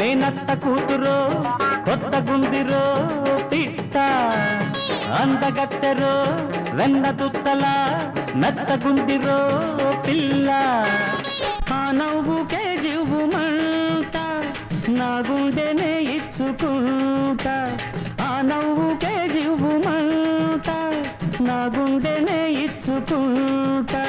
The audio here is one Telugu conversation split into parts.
మేనత్త కూతురో కొత్త గుందిరో పిట్ట అందగత్తెరో వెన్న దుత్తల మెత్త గుందిరో పిల్ల ఆ నవ్వుకే జీవుమంట నా గుండెనే ఇచ్చుకుంటా ఆ నవ్వుకే జీవుమంట నా గుండెనే ఇచ్చుకుంటా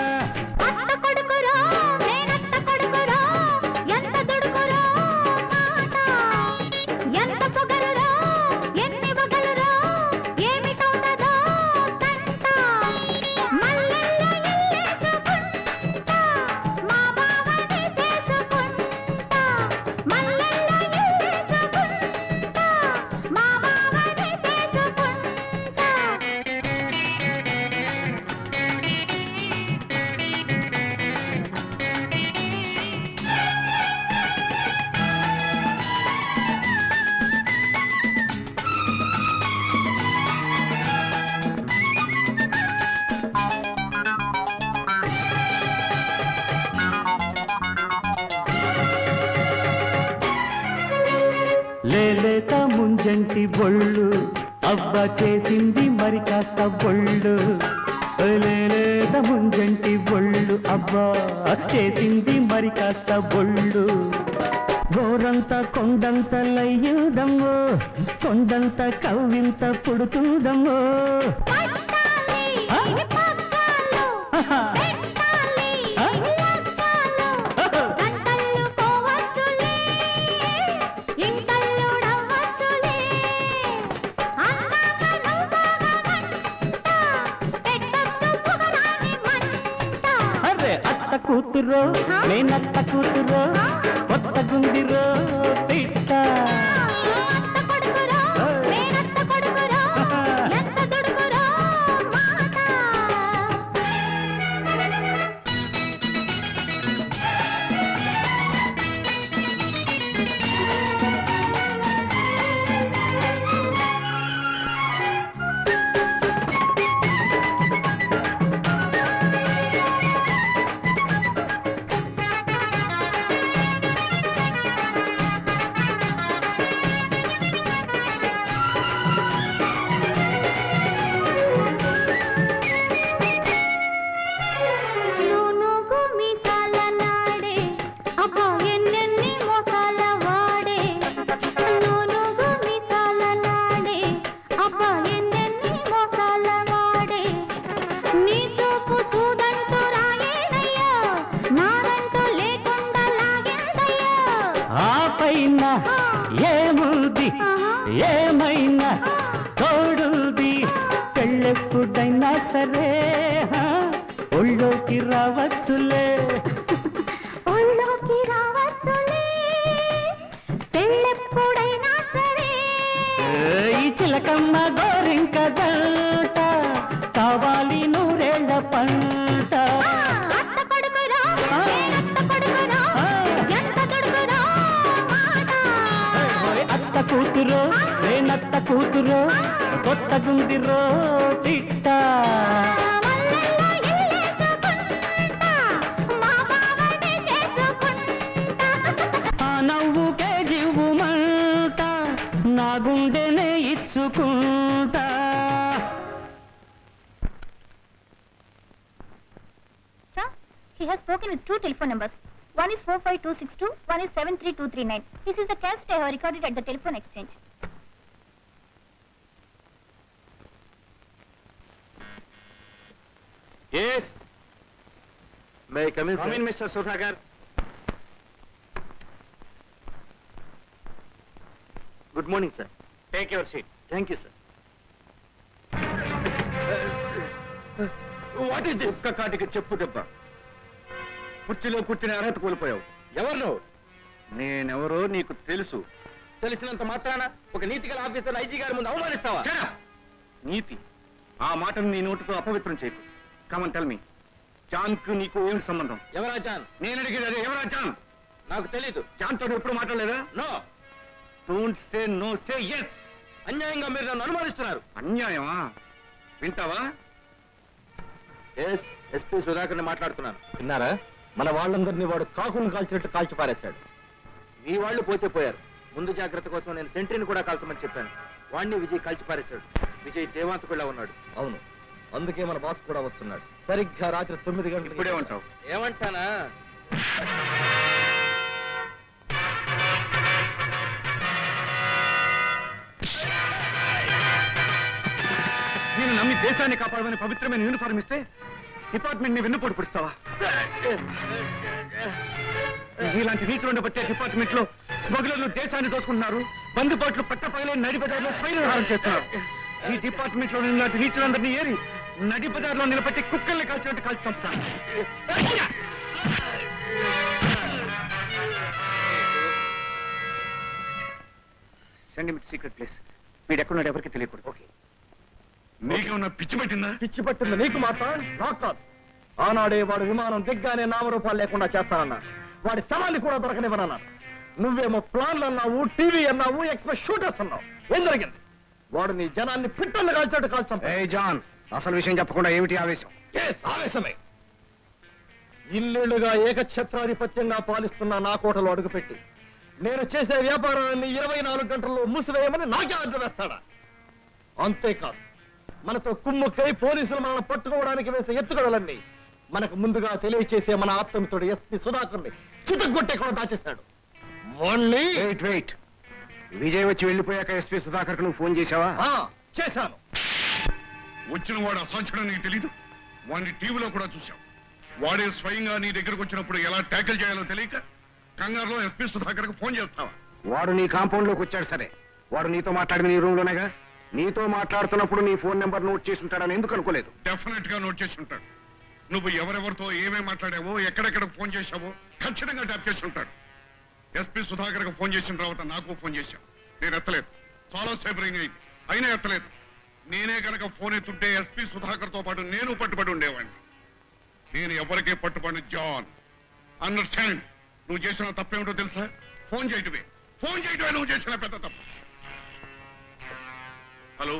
లేలేత ముంజంటి బొళ్ళు అవ్వ చేసింది మరి కాస్త బొళ్ళు లేలేత ముంజంటి బొళ్ళు అవ్వ చేసింది మరి కాస్త బొళ్ళు గోరంత కొండంత లయ్యుదమ్మో కొండంత కవ్వింత పుడుతుందమ్మో అత్త కూతురో మేనత్త కూతురో కొత్త గుందిరో పిట్ట ఏముంది ఏమైనా తోడుది పెళ్ళెప్పుడైనా సరే ఒళ్ళోకి రావచ్చులే ఒళ్ళోకి రావచ్చులే పెళ్ళెప్పుడైనా సరే ఈ చిలకమ్మ గోరింక జంట కావాలి నూరేళ్ల పంట కూతురో మేనత్త కూతురో కొత్త గుందిరో పిట్ట ఆ నవ్వుకే జీవుమంట నా గుండెనే ఇచ్చుకుంటా Sir, he has spoken with 2 telephone numbers. One is 45262, one is 73239. This is the cassette I have recorded at the telephone exchange. Yes. May I come in, Come in, Mr. Sudhakar. Good morning, sir. Take your seat. Thank you, sir. What is this? ఒక్క కాటికి చెప్పు దెబ్బ. కుర్చీలో కూర్చుని అర్హత కోల్పోయావు. ఎవరు నువ్వు? నేనెవరో నీకు తెలుసు. తెలిసినంత మాత్రాన ఒక నీతిగల ఆఫీసర్ ఐజీ గారి ముందు అవమానిస్తావా? నీతి ఆ మాటను నీ నోటితో అపవిత్రం చేయకు. కమన్ టెల్ మీ, జాన్ కు నీకు ఏమి సంబంధం? ఎవరా జాన్? నేను అడిగేది అదే, ఎవరా జాన్? నాకు తెలీదు. జాన్ తోడు ఎప్పుడు మాట్లాడలేదా? No. Don't say no, say yes. అన్యాయంగా మీరు నన్ను అనుమానిస్తున్నారు. అన్యాయమా? వింటావా? ఎస్, ఎస్పీ సుధాకర్ని మాట్లాడుతున్నాను. విన్నారా? మన వాళ్ళందరినీ వాడు కాకును కాల్చినట్టు కాల్చి పారేశాడు. మీ వాళ్ళు పోతే పోయారు, ముందు జాగ్రత్త కోసం నేను సెంట్రీని కూడా కాల్చమని చెప్పాను. వాణ్ణి విజయ్ కాల్చి పారేశాడు. విజయ్ దేవాంతకుడిలా ఉన్నాడు. అవును, అందుకే మన బాస్ కూడా వస్తున్నాడు. సరిగ్గా రాత్రి 9 గంటలకు. ఇప్పుడే ఉంటావు. ఏమంటానా? నేను నమ్మి దేశాన్ని కాపాడమని పవిత్రమైన యూనిఫార్మ్ ఇస్తే డిపార్ట్మెంట్ ని వెన్నుపోటు పుడుస్తావా? ఇలాంటి నీచులు బట్టే డిపార్ట్మెంట్ లో స్మగ్లర్లు దేశాన్ని దోసుకుంటున్నారు. బందుబాట్లు పట్టపగలే నడి బజార్లో స్వైరహారం చేస్తున్నారు. ఈ డిపార్ట్మెంట్ లో ఇలాంటి నీచులందరినీ ఏరి నడి బజార్లో నిలబెట్టి కుక్కల్ని కాల్చినట్టు కాల్చి చంపుతాను. Send me secret place. వీడు ఎక్కడున్నాడు ఎవరికి తెలియకూడదు. ఓకే. నీకేమన్నా పిచ్చి పట్టిందా? పిచ్చి పట్టింది నీకు మాత్రం, నాకు కాదు. ఆనాడే వాడు విమానం దిగ్గానే నామరూపాలు లేకుండా చేస్తానన్నారు. వాడి శవాన్ని కూడా దొరకనివ్వనన్నారు. నువ్వేమో ప్లాన్లు అన్నావు, టీవీ అన్నావు, ఎక్స్ప్రెస్ షూటర్స్ అన్నావు. ఏం జరిగింది? వాడు నీ జనాన్ని పిట్టల్ని కాల్చాడు. కాల్చాం. ఏ జాన్, అసలు విషయం చెప్పకుండా ఏమిటి ఆవేశం? ఆవేశమే. ఇల్లేళ్లుగా ఏకఛత్రాధిపత్యంగా పాలిస్తున్న నా కోటలో అడుగుపెట్టి నేను చేసే వ్యాపారాన్ని 24 గంటల్లో మూసివేయమని నాకే ఆర్డర్ వేస్తాడా? అంతేకాదు, మనతో కుమ్ముక్కై పోలీసులు మనల్ని పట్టుకోవడానికి వేసే ఎత్తుగడలన్నీ మనకు ముందుగా తెలియచేసే మన ఆప్తమిత్రుడు ఎస్పీ సుధాకర్ని చితగొట్టే కూడా దాచేశాడు. వెయిట్. విజయ్ వచ్చి వెళ్ళిపోయాక ఎస్పీ సుధాకర్ నువ్వు ఫోన్ చేశావా? చేశాను. వచ్చిన వాడు అసాధ్యుడు నీకు తెలీదు. వాడిని టీవీలో కూడా చూశావు. వాడే స్వయంగా నీ దగ్గరకు వచ్చినప్పుడు ఎలా ట్యాకిల్ చేయాలో తెలియక కంగారులో ఎస్పీ సుధాకర్ కు ఫోన్ చేస్తావా? వాడు నీ కాంపౌండ్ లోకి వచ్చాడు. సరే, వాడు నీతో మాట్లాడింది నీ రూమ్ లోనేగా. నీతో మాట్లాడుతున్నప్పుడు నీ ఫోన్ నెంబర్ నోట్ చేసి ఉంటాడని ఎందుకు అనుకోలేదు? డెఫినెట్ గా నోట్ చేసి ఉంటాడు. నువ్వు ఎవరెవరితో ఏమేమి మాట్లాడావో, ఎక్కడెక్కడ ఫోన్ చేశావో ఖచ్చితంగా ట్యాప్ చేసి ఉంటాడు. ఎస్పీ సుధాకర్ కు ఫోన్ చేసిన తర్వాత నాకు ఫోన్ చేశావు. నేను ఎత్తలేదు. చాలా సేపు రింగ్ అయింది, అయినా ఎత్తలేదు. నేనే కనుక ఫోన్ ఎత్తుంటే ఎస్పీ సుధాకర్ తో పాటు నేను పట్టుబడి ఉండేవాడిని. నేను ఎవరికే పట్టుబడి జాన్. అండర్స్టాండ్? నువ్వు చేసిన తప్పేమిటో తెలుసా? ఫోన్ చేయటమే నువ్వు చేసిన పెద్ద తప్పు. హలో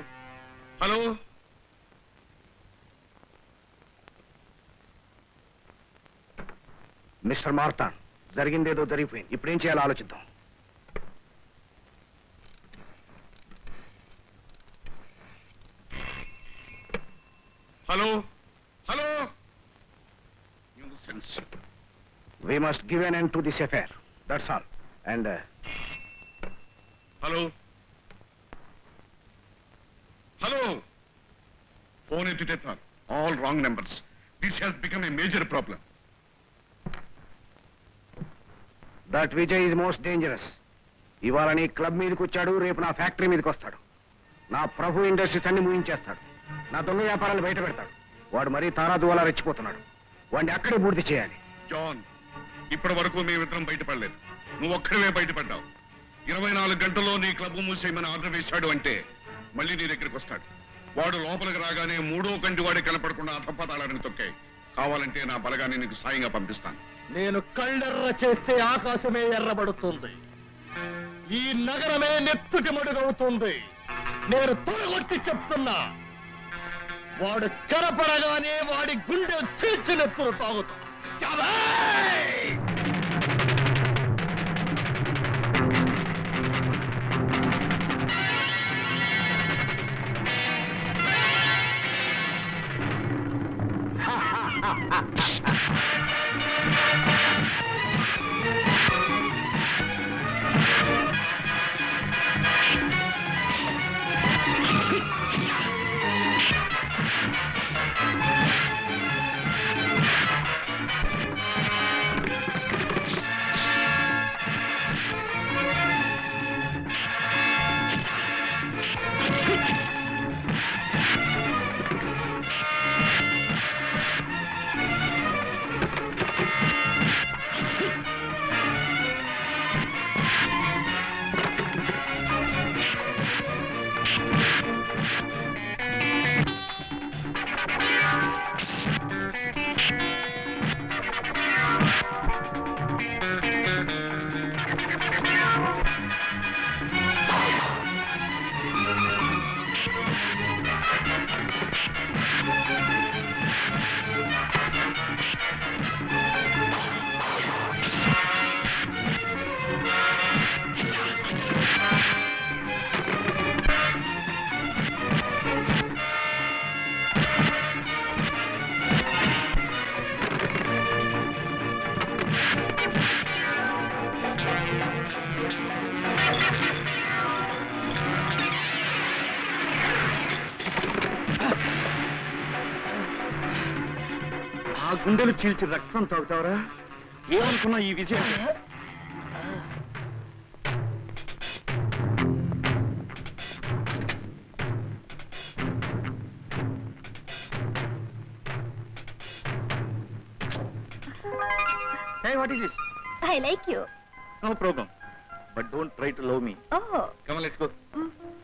మిస్టర్ మార్తాన్, జరిగిందేదో జరిగిపోయింది. ఇప్పుడేం చేయాలో ఆలోచిద్దాం. Hello We must give an end to this affair. That's all. And hello phone ఎత్తితే చాలు. All wrong numbers. This has become a major problem. that Vijay is most dangerous. ఇవాళ నీ క్లబ్ మీదకి వచ్చాడు, రేపు నా ఫ్యాక్టరీ మీదకి వస్తాడు. నా ప్రభు ఇండస్ట్రీస్ అన్ని ముగించేస్తాడు. నా దొంగ వ్యాపారాలు బయట పెడతాడు. వాడు మరీ తారాదువాలా రెచ్చిపోతున్నాడు. వాడిని అక్కడే పూర్తి చేయాలి. జాన్, ఇప్పటి వరకు మేమిద్దరం బయటపడలేదు. నువ్వు ఒక్కడివే బయటపడ్డావు. 24 గంటల్లో నీ క్లబ్ మూసేయమని ఆర్డర్ వేశాడు అంటే మళ్ళీ నీ దగ్గరికి వస్తాడు. వాడు లోపలికి రాగానే 3వ కంటి వాడి కనపడకుండా అధపతాళాన్ని తొక్కాయి. కావాలంటే నా బలగాన్ని నీకు సాయంగా పంపిస్తాను. నేను కళ్ళెర్ర చేస్తే ఆకాశమే ఎర్రబడుతుంది. ఈ నగరమే నెత్తుటి మడుగవుతుంది. నేను తొలగొట్టి చెప్తున్నా, వాడు కనపడగానే వాడి గుండె చీల్చి నెత్తులు తాగుతుంది. గుండెలు చీల్చి రక్తం తాగుతావరా? ఏమనుకున్నా ఈ విజయం Hey, what is this? I like you. No problem. But don't try to love me. Oh. Come on, let's go. Mhm.